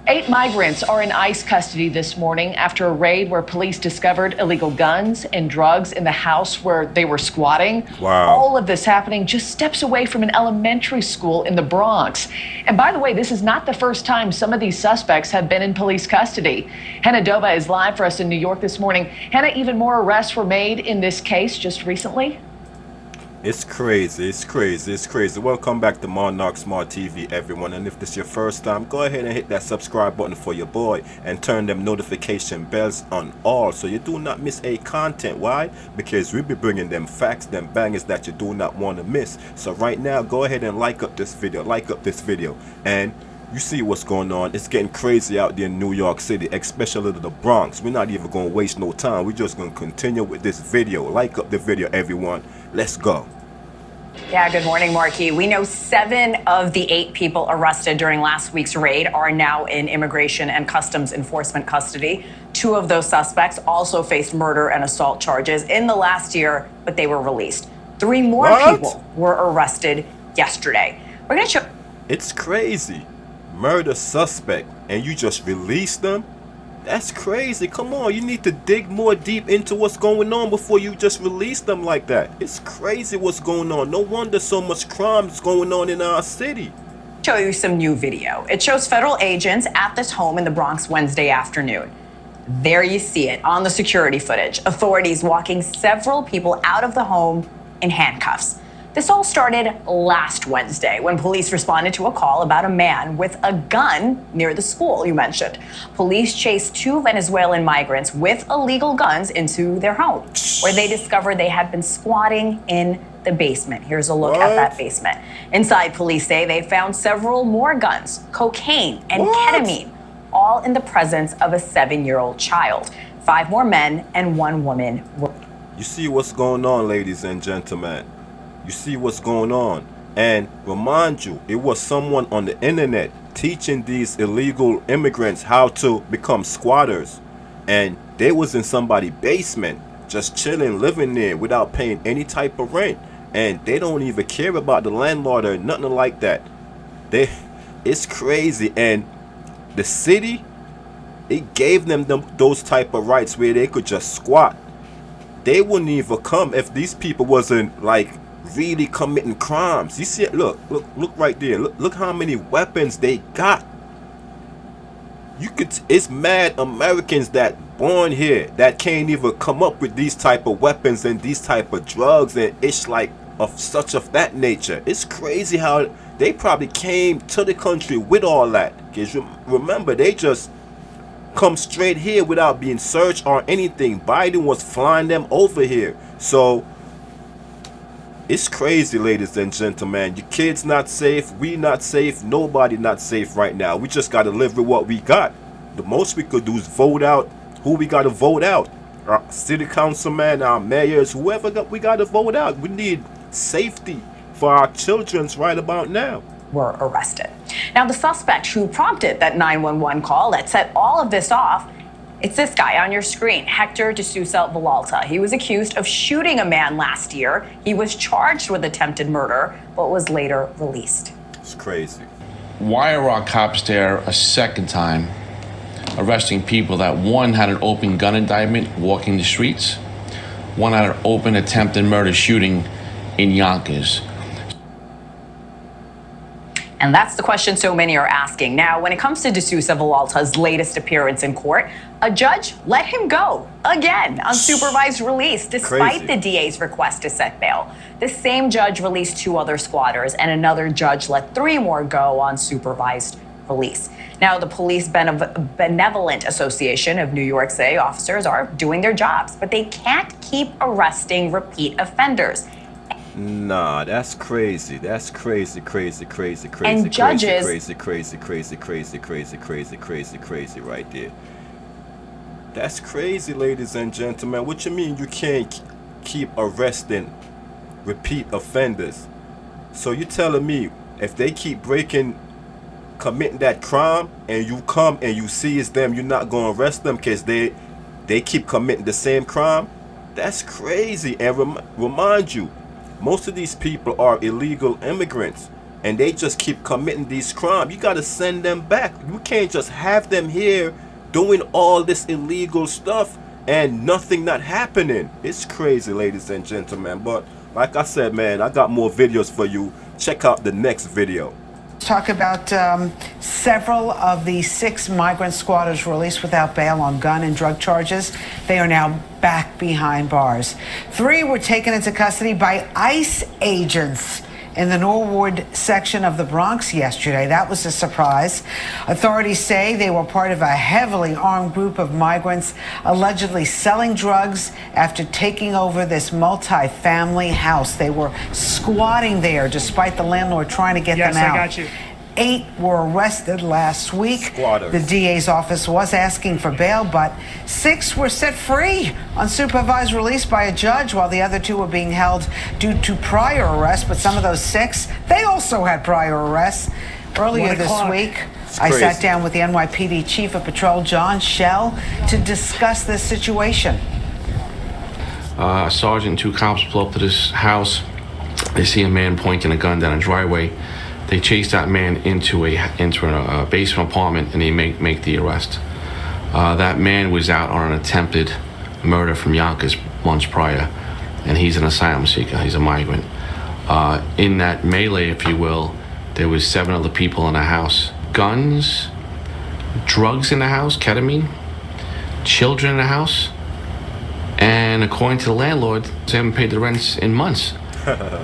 8 migrants are in ICE custody this morning after a raid where police discovered illegal guns and drugs in the house where they were squatting. Wow. All of this happening just steps away from an elementary school in the Bronx. And by the way, this is not the first time some of these suspects have been in police custody. Hannah Doba is live for us in New York this morning. Hannah, even more arrests were made in this case just recently. It's crazy, it's crazy, it's crazy. Welcome back to Monarch Smart TV, everyone. And if this is your first time, go ahead and hit that subscribe button for your boy and turn them notification bells on all so you do not miss a content. Why? Because we'll be bringing them facts, them bangers that you do not want to miss. So right now, go ahead and like up this video, and you see what's going on. It's getting crazy out there in New York City, especially the Bronx. We're not even going to waste no time. We're just going to continue with this video. Like up the video, everyone. Let's go. Yeah, good morning, Marquis. We know 7 of the 8 people arrested during last week's raid are now in Immigration and Customs Enforcement custody. 2 of those suspects also faced murder and assault charges in the last year, but they were released. 3 more people were arrested yesterday. We're going to show. It's crazy. Murder suspect, and you just released them? That's crazy. Come on, you need to dig more deep into what's going on before you just release them like that. It's crazy what's going on. No wonder so much crime is going on in our city. Show you some new video. It shows federal agents at this home in the Bronx Wednesday afternoon. There you see it on the security footage. Authorities walking several people out of the home in handcuffs. This all started last Wednesday when police responded to a call about a man with a gun near the school you mentioned. Police chased 2 Venezuelan migrants with illegal guns into their home, where they discovered they had been squatting in the basement. Here's a look at that basement. Inside, police say they found several more guns, cocaine, and ketamine, all in the presence of a 7-year-old child. 5 more men and 1 woman were. You see what's going on, ladies and gentlemen. You see what's going on. And remind you, it was someone on the internet teaching these illegal immigrants how to become squatters. And they was in somebody's basement, just chilling, living there without paying any type of rent. And they don't even care about the landlord or nothing like that. It's crazy. And the city, it gave them those type of rights where they could just squat. They wouldn't even come if these people wasn't like really committing crimes. You see it? Look right there. Look how many weapons they got. It's mad Americans that born here that can't even come up with these type of weapons and these type of drugs and it's like of that nature. It's crazy how they probably came to the country with all that. Because remember, they just come straight here without being searched or anything. Biden was flying them over here. So it's crazy, ladies and gentlemen. Your kids not safe, we not safe, nobody not safe right now. We just got to live with what we got. The most we could do is vote out who we got to vote out. Our city councilman, our mayors, whoever we got to vote out. We need safety for our children right about now. Were arrested. Now, the suspect who prompted that 911 call that set all of this off, it's this guy on your screen, Hector De Sousa Villalta. He was accused of shooting a man last year. He was charged with attempted murder, but was later released. It's crazy. Why are our cops there a second time arresting people that, one, had an open gun indictment walking the streets, one had an open attempted murder shooting in Yonkers? And that's the question so many are asking. Now, when it comes to De Sousa Villalta's latest appearance in court, a judge let him go again on supervised release, despite the DA's request to set bail. The same judge released 2 other squatters, and another judge let 3 more go on supervised release. Now, the Police Benevolent Association of New York say officers are doing their jobs, but they can't keep arresting repeat offenders. Nah, that's crazy. That's crazy And judges crazy right there. That's crazy, ladies and gentlemen. What you mean you can't keep arresting repeat offenders? So you telling me if they keep committing that crime and you come and you see it's them, you're not going to arrest them because they keep committing the same crime? That's crazy. And remind you, most of these people are illegal immigrants. and they just keep committing these crimes. You got to send them back. You can't just have them here doing all this illegal stuff and nothing not happening. It's crazy, ladies and gentlemen. But like I said, man, I got more videos for you. Check out the next video. Talk about several of the 6 migrant squatters released without bail on gun and drug charges. They are now back behind bars. 3 were taken into custody by ICE agents in the Norwood section of the Bronx yesterday. That was a surprise. Authorities say they were part of a heavily armed group of migrants allegedly selling drugs after taking over this multi-family house. They were squatting there despite the landlord trying to get them out. Yes, I got you. 8 were arrested last week. Squatters. The DA's office was asking for bail, but 6 were set free on supervised release by a judge, while the other 2 were being held due to prior arrests. But some of those 6, they also had prior arrests. Earlier this week, I sat down with the NYPD Chief of Patrol, John Schell, to discuss this situation. A sergeant and 2 cops pull up to this house. They see a man pointing a gun down a driveway. They chase that man into a basement apartment, and they make the arrest. That man was out on an attempted murder from Yonkers months prior, and he's an asylum seeker. He's a migrant. In that melee, if you will, there was 7 other people in the house. Guns, drugs in the house, ketamine, children in the house, and according to the landlord, they haven't paid the rents in months.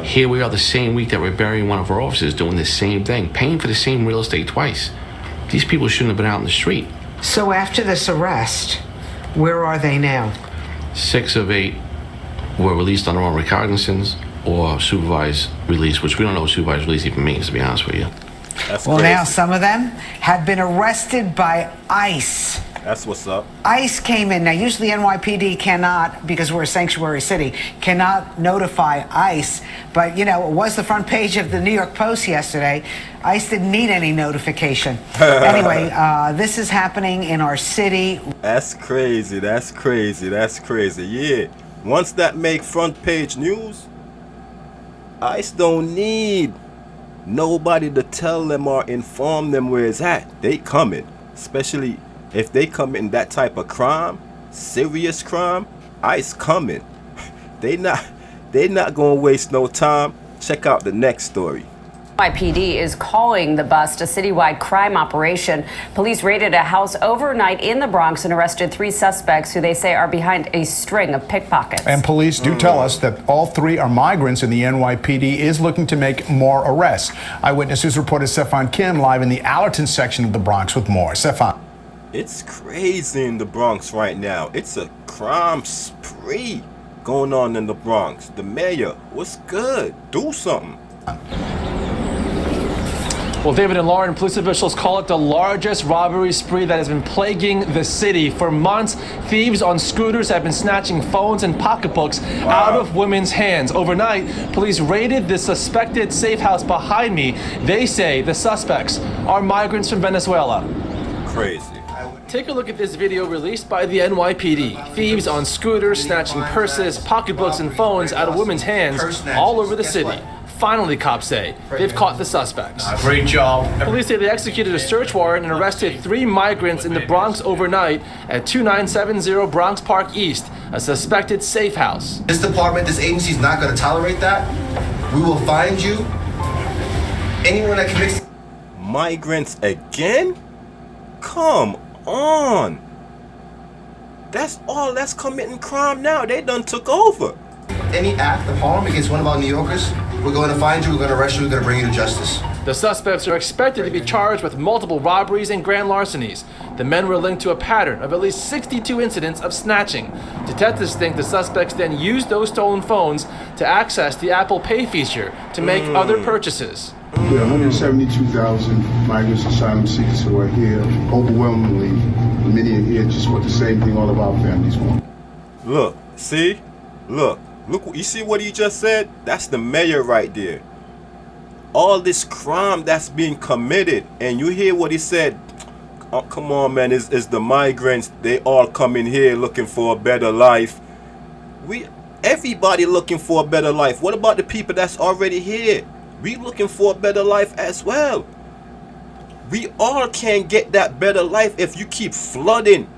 Here we are the same week that we're burying one of our officers doing the same thing, paying for the same real estate twice. These people shouldn't have been out in the street. So after this arrest, where are they now? 6 of 8 were released on their own recognizance or supervised release, which we don't know what supervised release even means, to be honest with you. That's Well, crazy. now some of them have been arrested by ICE. That's what's up. ICE came in. Now, usually NYPD cannot, because we're a sanctuary city, cannot notify ICE. But, you know, it was the front page of the New York Post yesterday. ICE didn't need any notification. Anyway, this is happening in our city. That's crazy. That's crazy. That's crazy. Yeah. Once that make front page news, ICE don't need nobody to tell them or inform them where it's at. They coming. Especially if they commit that type of crime, serious crime, ICE coming. They not gonna waste no time. Check out the next story. NYPD is calling the bust a citywide crime operation. Police raided a house overnight in the Bronx and arrested 3 suspects who they say are behind a string of pickpockets. And police do tell us that all 3 are migrants, and the NYPD is looking to make more arrests. Eyewitness News reporter Stefan Kim live in the Allerton section of the Bronx with more. Stefan. It's crazy in the Bronx right now. It's a crime spree going on in the Bronx. The mayor, what's good? Do something. Well, David and Lauren, police officials call it the largest robbery spree that has been plaguing the city. For months, thieves on scooters have been snatching phones and pocketbooks out of women's hands. Overnight, police raided the suspected safe house behind me. They say the suspects are migrants from Venezuela. Crazy. Take a look at this video released by the NYPD. Thieves on scooters snatching purses, pocketbooks, and phones out of women's hands all over the city. Finally, cops say, they've caught the suspects. Great job. Police say they executed a search warrant and arrested 3 migrants in the Bronx overnight at 2970 Bronx Park East, a suspected safe house. This department, this agency is not going to tolerate that. We will find you. Anyone that commits... Migrants again? Come on. That's all that's committing crime now. They done took over. Any act of harm against one of our New Yorkers, we're going to find you, we're going to arrest you, we're going to bring you to justice. The suspects are expected to be charged with multiple robberies and grand larcenies. The men were linked to a pattern of at least 62 incidents of snatching. Detectives think the suspects then used those stolen phones to access the Apple Pay feature to make other purchases. There are 172,000 migrants, asylum seekers who are here. Overwhelmingly, many are here just want the same thing all of our families want. Look, see? Look, you see what he just said? That's the mayor right there. All this crime that's being committed, and you hear what he said. Oh, come on, man, it's the migrants. They all come in here looking for a better life. Everybody looking for a better life. What about the people that's already here? We looking for a better life as well. We all can't get that better life if you keep flooding.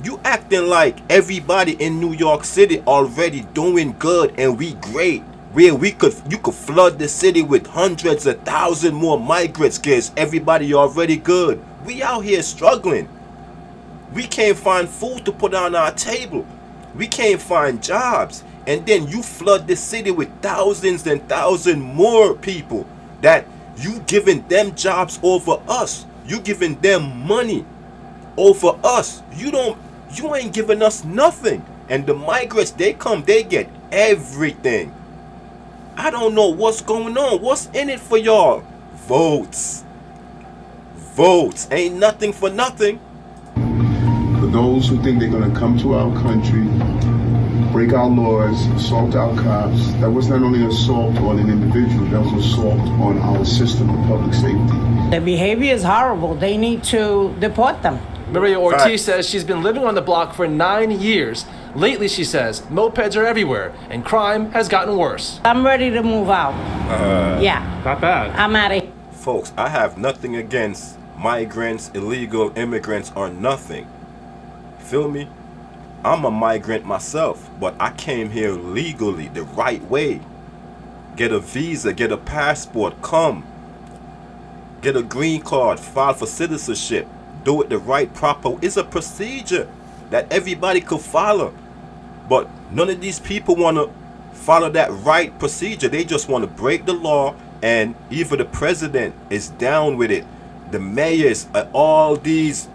You acting like everybody in New York City already doing good and we great. Where you could flood the city with hundreds of thousands more migrants, kids. Everybody already good. We out here struggling. We can't find food to put on our table. We can't find jobs. And then you flood the city with thousands and thousands more people that you giving them jobs over us. You giving them money over us. You ain't giving us nothing. And the migrants, they come, they get everything. I don't know what's going on. What's in it for y'all? Votes. Votes. Ain't nothing for nothing. For those who think they're going to come to our country, break our laws, assault our cops, that was not only assault on an individual, that was assault on our system of public safety. The behavior is horrible. They need to deport them. Maria Ortiz says she's been living on the block for 9 years. Lately, she says, mopeds are everywhere and crime has gotten worse. I'm ready to move out. Yeah. Not bad. I'm out of. Folks, I have nothing against migrants, illegal immigrants, or nothing. Feel me? I'm a migrant myself, but I came here legally, the right way. Get a visa, get a passport, come. Get a green card, file for citizenship. Do it the right, proper. It's a procedure that everybody could follow. But none of these people want to follow that right procedure. They just want to break the law, and even the president is down with it. The mayors of all these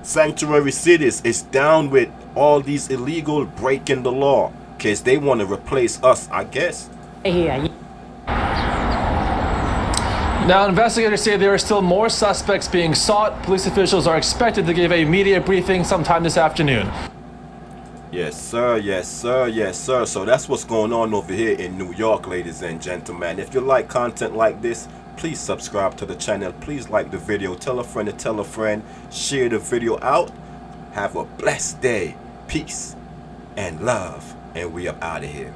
sanctuary cities is down with all these illegal breaking the law, because they want to replace us, I guess. Here. Now, investigators say there are still more suspects being sought. Police officials are expected to give a media briefing sometime this afternoon. Yes, sir. Yes, sir. Yes, sir. So that's what's going on over here in New York, ladies and gentlemen. If you like content like this, please subscribe to the channel. Please like the video. Tell a friend to tell a friend. Share the video out. Have a blessed day. Peace and love. And we are out of here.